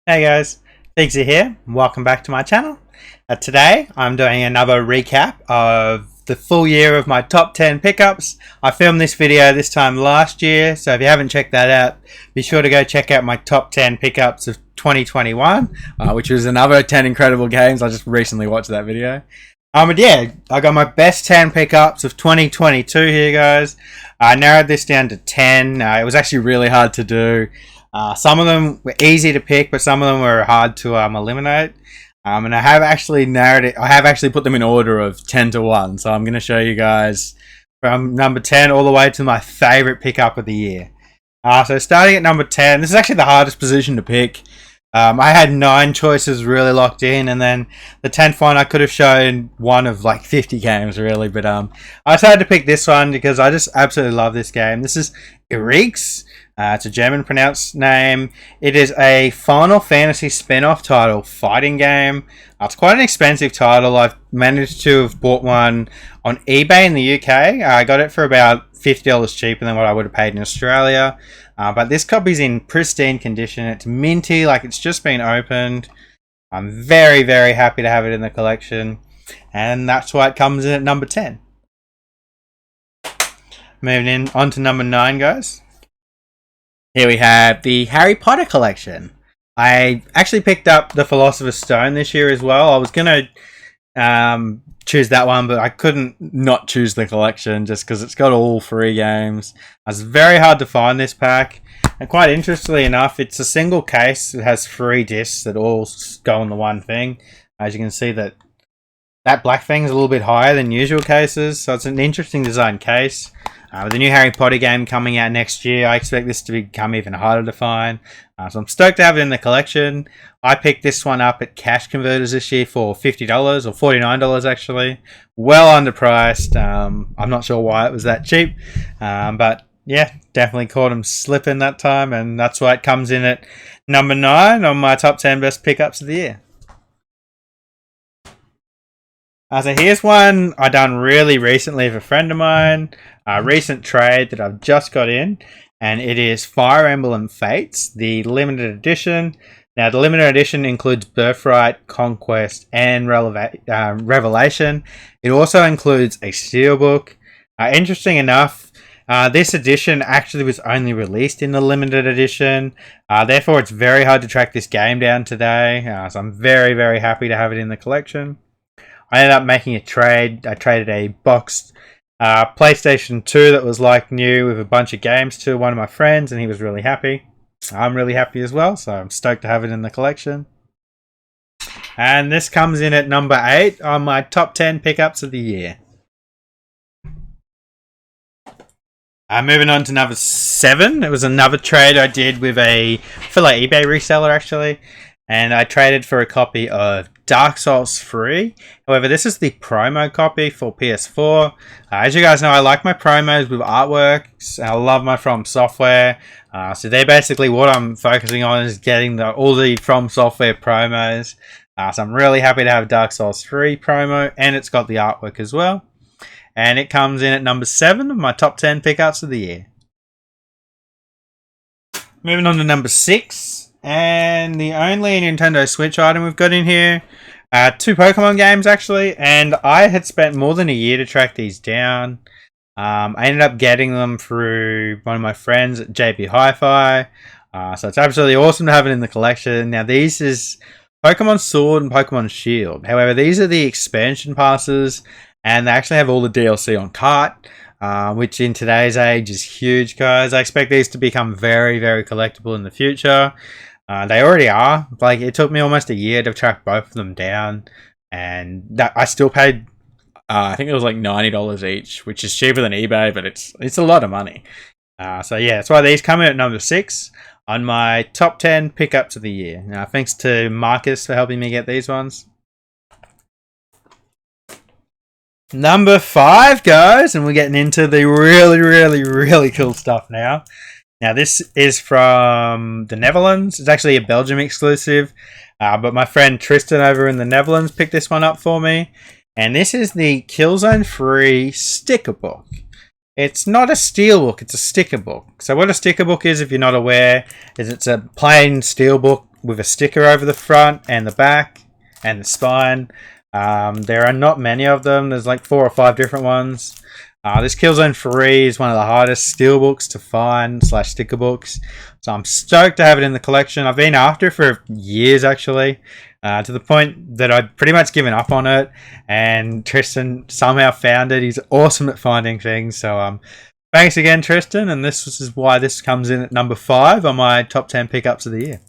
Hey guys, Figsy here. Welcome back to my channel. Today I'm doing another recap of the full year of my top 10 pickups. I filmed this video this time last year, so if you haven't checked that out, be sure to go check out my top 10 pickups of 2021, which was another 10 incredible games. I just recently watched that video. But yeah, I got my best 10 pickups of 2022 here, guys. I narrowed this down to 10. It was actually really hard to do. Some of them were easy to pick, but some of them were hard to eliminate. And I have actually narrowed it. I have actually put them in order of 10 to 1. So I'm going to show you guys from number 10 all the way to my favorite pickup of the year. So starting at number 10, this is actually the hardest position to pick. I had 9 choices really locked in, and then the 10th one I could have shown one of like 50 games really, but I decided to pick this one because I just absolutely love this game. This is Irix. It's a German pronounced name. It is a Final Fantasy spin-off title fighting game. It's quite an expensive title. I've managed to have bought one on eBay in the UK. I got it for about $50 cheaper than what I would have paid in Australia. But this copy's in pristine condition. It's minty, like it's just been opened. I'm very, very happy to have it in the collection. And that's why it comes in at number 10. Moving in on to number 9, guys. Here we have the Harry Potter collection. I actually picked up the Philosopher's Stone this year as well. I was going to choose that one, but I couldn't not choose the collection just because it's got all 3 games. It's very hard to find this pack. And quite interestingly enough, it's a single case. It has 3 discs that all go on the one thing. As you can see, that black thing is a little bit higher than usual cases. So it's an interesting design case. With the new Harry Potter game coming out next year, I expect this to become even harder to find. So I'm stoked to have it in the collection. I picked this one up at Cash Converters this year for $50 or $49 actually. Well underpriced. I'm not sure why it was that cheap. But yeah, definitely caught them slipping that time. And that's why it comes in at number 9 on my top 10 best pickups of the year. So here's one I done really recently with a friend of mine. A recent trade that I've just got in, and it is Fire Emblem Fates, the limited edition. Now the limited edition includes Birthright, Conquest, and Revelation. It also includes a steelbook. Interesting enough, this edition actually was only released in the limited edition. Therefore it's very hard to track this game down today. So I'm very, very happy to have it in the collection. I ended up making a trade. I traded a boxed PlayStation 2 that was like new with a bunch of games to one of my friends, and he was really happy. I'm really happy as well, so I'm stoked to have it in the collection. And this comes in at number 8 on my top 10 pickups of the year. Moving on to number 7. It was another trade I did with a fellow eBay reseller actually. And I traded for a copy of Dark Souls 3. However, this is the promo copy for PS4. As you guys know, I like my promos with artworks. I love my From Software. So they're basically what I'm focusing on, is getting all the From Software promos. So I'm really happy to have Dark Souls 3 promo, and it's got the artwork as well. And it comes in at number 7 of my top 10 pickups of the year. Moving on to number 6. And the only Nintendo Switch item we've got in here, 2 Pokemon games actually, and I had spent more than a year to track these down. I ended up getting them through one of my friends at JB Hi-Fi, so it's absolutely awesome to have it in the collection. Now these is Pokemon Sword and Pokemon Shield. However, these are the expansion passes, and they actually have all the DLC on cart. Which in today's age is huge, guys. I expect these to become very, very collectible in the future. They already are. Like, it took me almost a year to track both of them down, and that I still paid. I think it was like $90 each, which is cheaper than eBay, but it's a lot of money. So yeah, that's why these come in at number 6 on my top 10 pickups of the year. Now, thanks to Marcus for helping me get these ones. Number 5, guys, and we're getting into the really, really, really cool stuff now. Now, this is from the Netherlands. It's actually a Belgium exclusive, but my friend Tristan over in the Netherlands picked this one up for me. And this is the Killzone 3 sticker book. It's not a steelbook, it's a sticker book. So what a sticker book is, if you're not aware, is it's a plain steelbook with a sticker over the front and the back and the spine. There are not many of them. There's like 4 or 5 different ones. This Killzone 3 is one of the hardest steelbooks to find / sticker books. So I'm stoked to have it in the collection. I've been after it for years actually. To the point that I'd pretty much given up on it, and Tristan somehow found it. He's awesome at finding things. So thanks again, Tristan, and this is why this comes in at number 5 on my top 10 pickups of the year.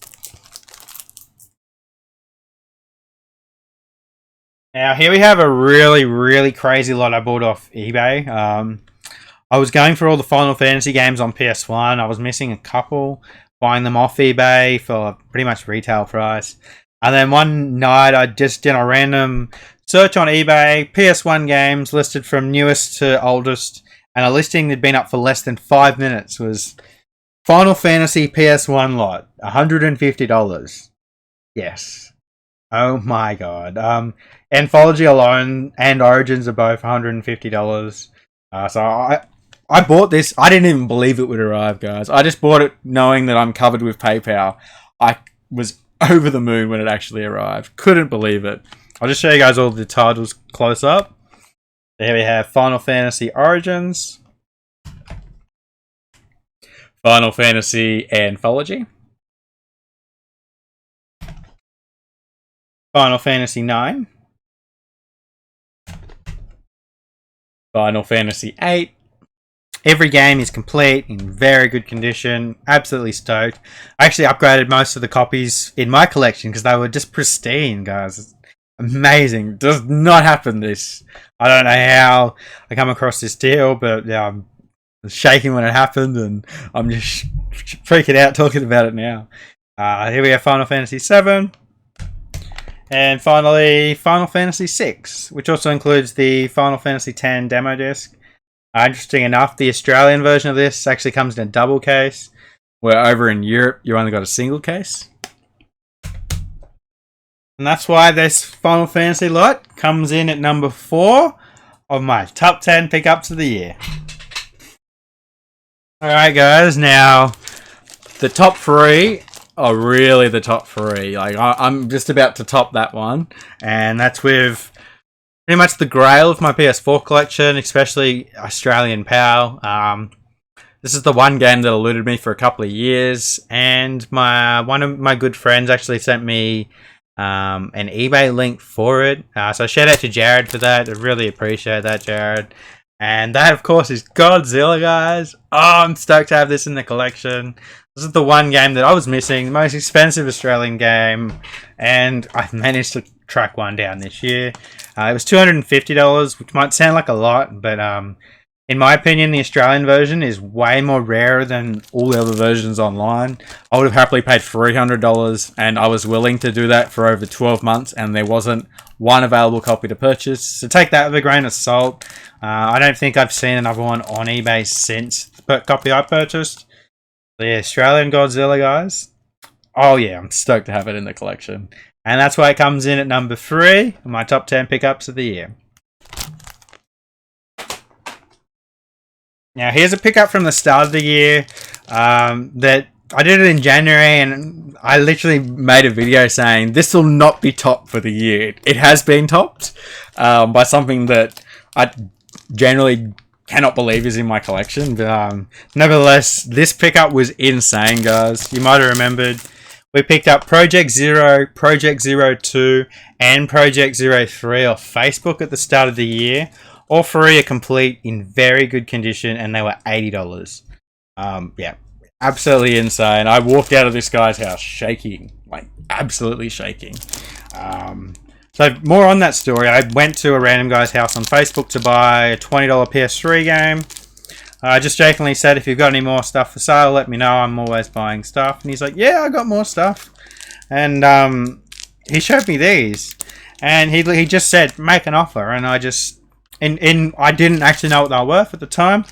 Now here we have a really crazy lot I bought off eBay. I was going for all the Final Fantasy games on PS1. I was missing a couple, buying them off eBay for pretty much retail price. And then one night I just did a random search on eBay, PS1 games listed from newest to oldest, and a listing that had been up for less than 5 minutes was Final Fantasy PS1 lot, $150. Yes. Oh my god. Anthology alone and Origins are both $150. So I bought this. I didn't even believe it would arrive, guys. I just bought it knowing that I'm covered with PayPal. I was over the moon when it actually arrived. Couldn't believe it. I'll just show you guys all the titles close up. There we have Final Fantasy Origins, Final Fantasy Anthology, Final Fantasy 9, Final Fantasy 8. Every game is complete, in very good condition. Absolutely stoked. I actually upgraded most of the copies in my collection because they were just pristine, guys. It's amazing. Does not happen this. I don't know how I come across this deal, but yeah, I'm shaking when it happened, and I'm just freaking out talking about it now. Here we have Final Fantasy 7. And finally, Final Fantasy 6, which also includes the Final Fantasy 10 demo disc. Interesting enough, the Australian version of this actually comes in a double case, where over in Europe, you only got a single case. And that's why this Final Fantasy lot comes in at number 4 of my top 10 pickups of the year. Alright guys, now the top 3 are really the top 3. Like I'm just about to top that one, and that's with pretty much the grail of my PS4 collection, especially Australian PAL. This is the one game that eluded me for a couple of years, and one of my good friends actually sent me an eBay link for it. So shout out to Jared for that. I really appreciate that, Jared. And that, of course, is Godzilla, guys. Oh, I'm stoked to have this in the collection. This is the one game that I was missing, the most expensive Australian game, and I managed to track one down this year. It was $250, which might sound like a lot, but in my opinion, the Australian version is way more rare than all the other versions online. I would have happily paid $300, and I was willing to do that for over 12 months, and there wasn't one available copy to purchase. So take that with a grain of salt. I don't think I've seen another one on eBay since the copy I purchased. The Australian Godzilla, guys. Oh yeah, I'm stoked to have it in the collection. And that's why it comes in at number 3 of my top 10 pickups of the year. Now here's a pickup from the start of the year that I did it in January, and I literally made a video saying this will not be topped for the year. It has been topped by something that I generally cannot believe is in my collection, but nevertheless, this pickup was insane, guys. You might have remembered we picked up Project Zero, Project Zero 2, and Project Zero 3 off Facebook at the start of the year. All 3 are complete, in very good condition, and they were $80. Yeah, absolutely insane. I walked out of this guy's house shaking, like absolutely shaking. So more on that story, I went to a random guy's house on Facebook to buy a $20 PS3 game. I just jokingly said, if you've got any more stuff for sale, let me know. I'm always buying stuff. And he's like, yeah, I got more stuff. And he showed me these. And he just said, make an offer. And I just, I didn't actually know what they were worth at the time.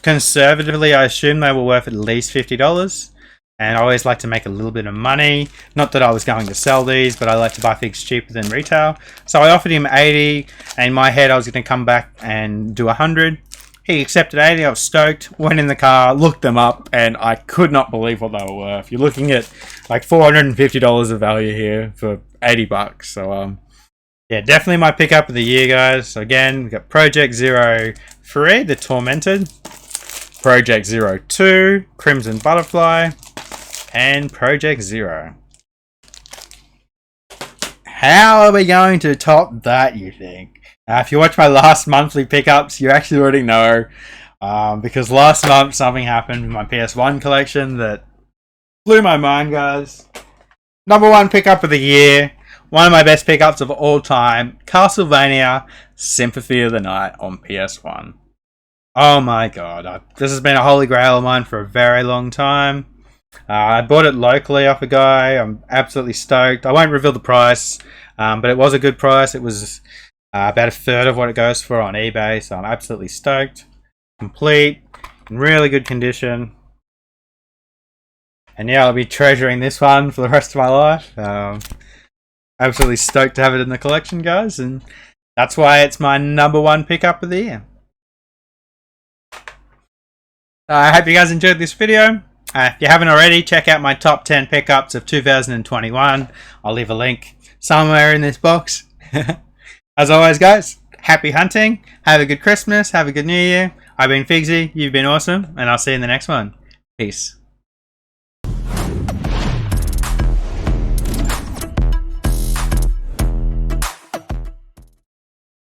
Conservatively, I assumed they were worth at least $50. And I always like to make a little bit of money. Not that I was going to sell these, but I like to buy things cheaper than retail. So I offered him $80, and in my head I was going to come back and do $100. He accepted 80. I was stoked. Went in the car, looked them up, and I could not believe what they were worth. You're looking at like $450 of value here for 80 bucks. So yeah, definitely my pickup of the year, guys. So again, we've got Project Zero 3, the Tormented, Project Zero 2, Crimson Butterfly, and Project Zero. How are we going to top that, you think? If you watch my last monthly pickups, you actually already know. Because last month something happened with my PS1 collection that blew my mind, guys. Number one pickup of the year. One of my best pickups of all time. Castlevania Symphony of the Night on PS1. Oh my god. This has been a holy grail of mine for a very long time. I bought it locally off a guy. I'm absolutely stoked. I won't reveal the price, but it was a good price. It was about a third of what it goes for on eBay, so I'm absolutely stoked. Complete, in really good condition. And yeah, I'll be treasuring this one for the rest of my life. Absolutely stoked to have it in the collection, guys, and that's why it's my number one pickup of the year. I hope you guys enjoyed this video. If you haven't already, check out my top 10 pickups of 2021. I'll leave a link somewhere in this box. As always, guys, happy hunting. Have a good Christmas. Have a good New Year. I've been Figsy. You've been awesome. And I'll see you in the next one. Peace.